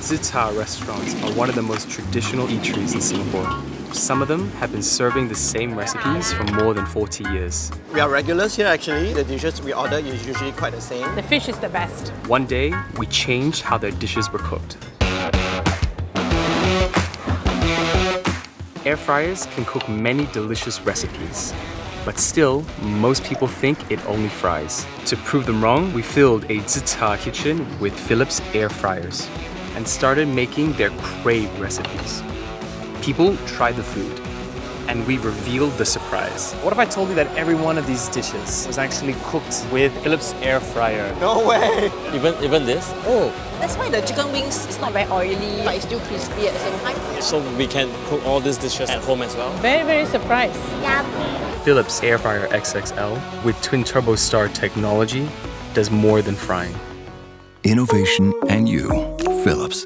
Zi Char restaurants are one of the most traditional eateries in Singapore. Some of them have been serving the same recipes for more than 40 years. We are regulars here actually. The dishes we order is usually quite the same. The fish is the best. One day, we changed how their dishes were cooked. Air fryers can cook many delicious recipes, but still, most people think it only fries. To prove them wrong, we filled a Zi Char kitchen with Philips air fryers and started making their craved recipes. People tried the food, and we revealed the surprise. What if I told you that every one of these dishes was actually cooked with Philips Airfryer? No way! Even this? Oh, That's why the chicken wings is not very oily, but it's still crispy at the same time. So we can cook all these dishes at home as well? Very, very surprised. Philips Airfryer XXL with twin turbo star technology does more than frying. Innovation and you. Philips.